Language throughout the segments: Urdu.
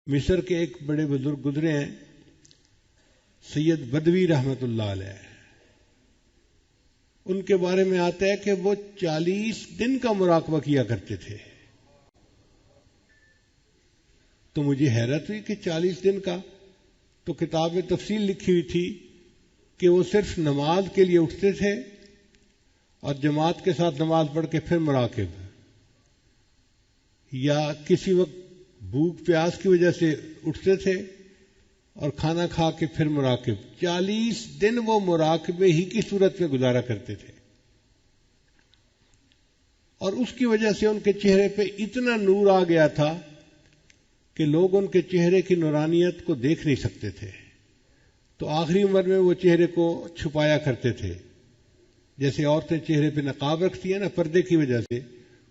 مصر کے ایک بڑے بزرگ گزرے ہیں، سید بدوی رحمۃ اللہ علیہ. ان کے بارے میں آتا ہے کہ وہ 40 دن کا مراقبہ کیا کرتے تھے. تو مجھے حیرت ہوئی کہ 40 دن کا، تو کتاب میں تفصیل لکھی ہوئی تھی کہ وہ صرف نماز کے لیے اٹھتے تھے اور جماعت کے ساتھ نماز پڑھ کے پھر مراقب، یا کسی وقت بھوک پیاس کی وجہ سے اٹھتے تھے اور کھانا کھا کے پھر مراقب. 40 دن وہ مراقبے ہی کی صورت میں گزارا کرتے تھے، اور اس کی وجہ سے ان کے چہرے پہ اتنا نور آ گیا تھا کہ لوگ ان کے چہرے کی نورانیت کو دیکھ نہیں سکتے تھے. تو آخری عمر میں وہ چہرے کو چھپایا کرتے تھے، جیسے عورتیں چہرے پہ نقاب رکھتی ہیں نا پردے کی وجہ سے،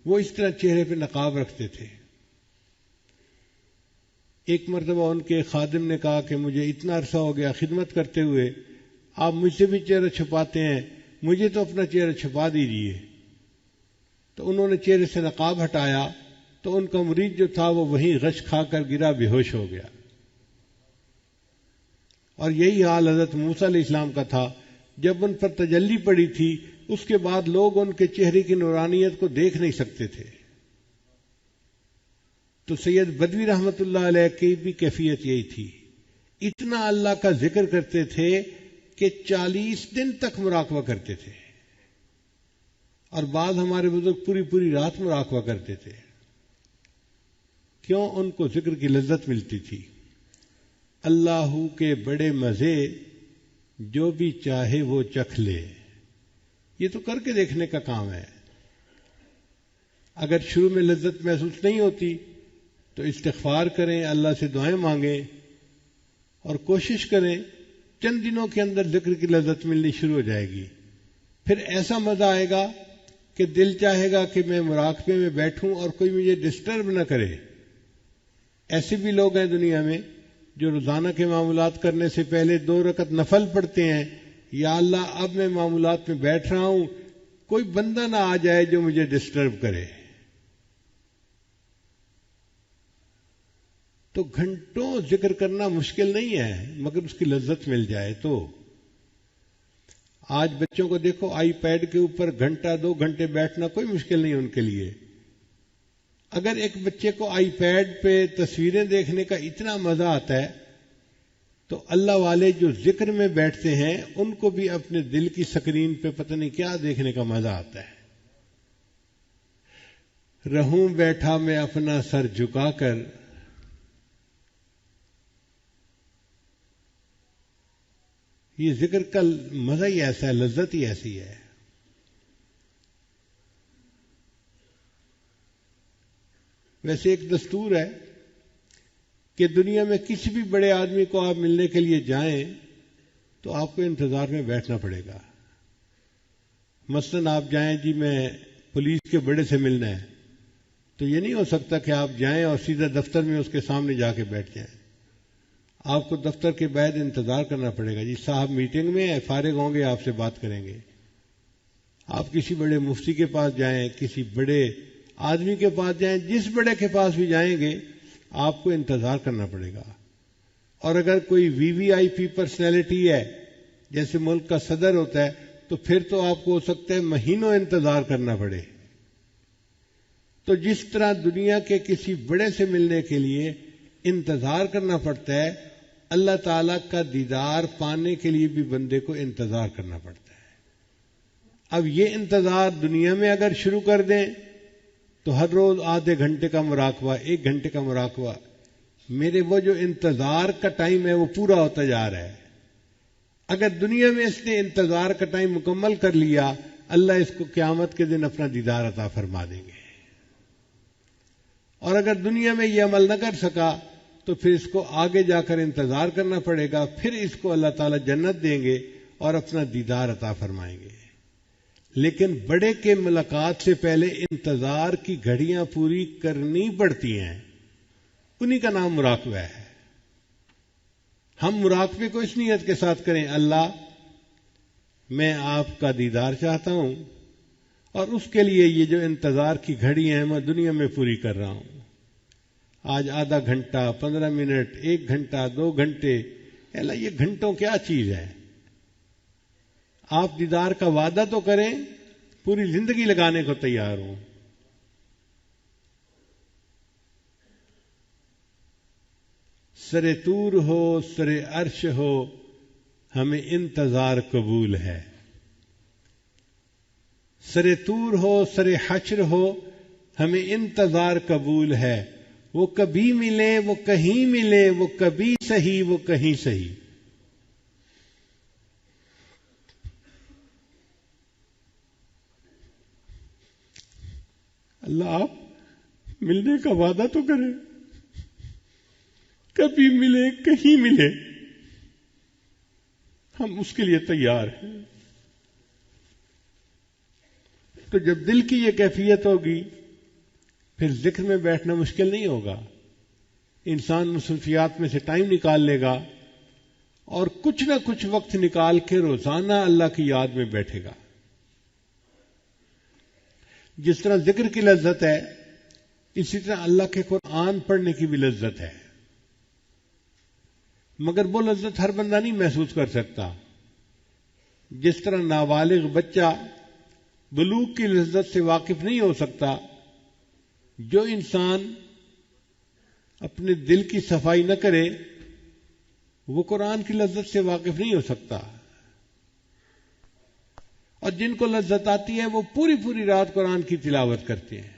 وہ اس طرح چہرے پہ نقاب رکھتے تھے. ایک مرتبہ ان کے خادم نے کہا کہ مجھے اتنا عرصہ ہو گیا خدمت کرتے ہوئے، آپ مجھ سے بھی چہرہ چھپاتے ہیں، مجھے تو اپنا چہرہ چھپا دیجیے. تو انہوں نے چہرے سے نقاب ہٹایا تو ان کا مرید جو تھا وہ وہیں غش کھا کر گرا، بے ہوش ہو گیا. اور یہی حال حضرت موسیٰ علیہ السلام کا تھا. جب ان پر تجلی پڑی تھی اس کے بعد لوگ ان کے چہرے کی نورانیت کو دیکھ نہیں سکتے تھے. تو سید بدوی رحمۃ اللہ علیہ کی بھی کیفیت یہی تھی، اتنا اللہ کا ذکر کرتے تھے کہ 40 دن تک مراقبہ کرتے تھے. اور بعض ہمارے بزرگ پوری پوری رات مراقبہ کرتے تھے. کیوں؟ ان کو ذکر کی لذت ملتی تھی. اللہ کے بڑے مزے، جو بھی چاہے وہ چکھ لے. یہ تو کر کے دیکھنے کا کام ہے. اگر شروع میں لذت محسوس نہیں ہوتی تو استغفار کریں، اللہ سے دعائیں مانگیں اور کوشش کریں. چند دنوں کے اندر ذکر کی لذت ملنی شروع ہو جائے گی. پھر ایسا مزہ آئے گا کہ دل چاہے گا کہ میں مراقبے میں بیٹھوں اور کوئی مجھے ڈسٹرب نہ کرے. ایسے بھی لوگ ہیں دنیا میں جو روزانہ کے معاملات کرنے سے پہلے 2 رکعت نفل پڑھتے ہیں، یا اللہ اب میں معاملات میں بیٹھ رہا ہوں، کوئی بندہ نہ آ جائے جو مجھے ڈسٹرب کرے. تو گھنٹوں ذکر کرنا مشکل نہیں ہے، مگر اس کی لذت مل جائے تو. آج بچوں کو دیکھو، آئی پیڈ کے اوپر گھنٹہ 2 گھنٹے بیٹھنا کوئی مشکل نہیں ان کے لیے. اگر ایک بچے کو آئی پیڈ پہ تصویریں دیکھنے کا اتنا مزہ آتا ہے تو اللہ والے جو ذکر میں بیٹھتے ہیں ان کو بھی اپنے دل کی سکرین پہ پتہ نہیں کیا دیکھنے کا مزہ آتا ہے. رہوں بیٹھا میں اپنا سر جھکا کر، یہ ذکر کا مزہ ہی ایسا ہے، لذت ہی ایسی ہے. ویسے ایک دستور ہے کہ دنیا میں کسی بھی بڑے آدمی کو آپ ملنے کے لیے جائیں تو آپ کو انتظار میں بیٹھنا پڑے گا. مثلا آپ جائیں جی میں پولیس کے بڑے سے ملنا ہے، تو یہ نہیں ہو سکتا کہ آپ جائیں اور سیدھا دفتر میں اس کے سامنے جا کے بیٹھ جائیں. آپ کو دفتر کے بعد انتظار کرنا پڑے گا. جی صاحب میٹنگ میں ہیں، فارغ ہوں گے آپ سے بات کریں گے. آپ کسی بڑے مفتی کے پاس جائیں، کسی بڑے آدمی کے پاس جائیں، جس بڑے کے پاس بھی جائیں گے آپ کو انتظار کرنا پڑے گا. اور اگر کوئی وی وی آئی پی پرسنالٹی ہے، جیسے ملک کا صدر ہوتا ہے، تو پھر تو آپ کو ہو سکتا ہے مہینوں انتظار کرنا پڑے. تو جس طرح دنیا کے کسی بڑے سے ملنے کے لیے انتظار کرنا پڑتا ہے، اللہ تعالیٰ کا دیدار پانے کے لیے بھی بندے کو انتظار کرنا پڑتا ہے. اب یہ انتظار دنیا میں اگر شروع کر دیں تو ہر روز آدھے گھنٹے کا مراقبہ، 1 گھنٹے کا مراقبہ، میرے وہ جو انتظار کا ٹائم ہے وہ پورا ہوتا جا رہا ہے. اگر دنیا میں اس نے انتظار کا ٹائم مکمل کر لیا، اللہ اس کو قیامت کے دن اپنا دیدار عطا فرما دیں گے. اور اگر دنیا میں یہ عمل نہ کر سکا تو پھر اس کو آگے جا کر انتظار کرنا پڑے گا. پھر اس کو اللہ تعالیٰ جنت دیں گے اور اپنا دیدار عطا فرمائیں گے. لیکن بڑے کے ملاقات سے پہلے انتظار کی گھڑیاں پوری کرنی پڑتی ہیں. انہی کا نام مراقبہ ہے. ہم مراقبے کو اس نیت کے ساتھ کریں، اللہ میں آپ کا دیدار چاہتا ہوں اور اس کے لیے یہ جو انتظار کی گھڑی ہیں میں دنیا میں پوری کر رہا ہوں. آج آدھا گھنٹہ، 15 منٹ، 1 گھنٹہ، 2 گھنٹے، اللہ یہ گھنٹوں کیا چیز ہے؟ آپ دیدار کا وعدہ تو کریں، پوری زندگی لگانے کو تیار ہوں۔ سر طور ہو، سر عرش ہو، ہمیں انتظار قبول ہے۔ سر طور ہو، سر حشر ہو، ہمیں انتظار قبول ہے۔ وہ کبھی ملے، وہ کہیں ملے، وہ کبھی صحیح، وہ کہیں صحیح۔ اللہ آپ ملنے کا وعدہ تو کریں، کبھی ملے، کہیں ملے، ہم اس کے لیے تیار ہیں۔ تو جب دل کی یہ کیفیت ہوگی پھر ذکر میں بیٹھنا مشکل نہیں ہوگا۔ انسان مصروفیات میں سے ٹائم نکال لے گا اور کچھ نہ کچھ وقت نکال کے روزانہ اللہ کی یاد میں بیٹھے گا۔ جس طرح ذکر کی لذت ہے، اسی طرح اللہ کے قرآن پڑھنے کی بھی لذت ہے، مگر وہ لذت ہر بندہ نہیں محسوس کر سکتا۔ جس طرح نابالغ بچہ بلوغ کی لذت سے واقف نہیں ہو سکتا، جو انسان اپنے دل کی صفائی نہ کرے وہ قرآن کی لذت سے واقف نہیں ہو سکتا۔ اور جن کو لذت آتی ہے وہ پوری پوری رات قرآن کی تلاوت کرتے ہیں۔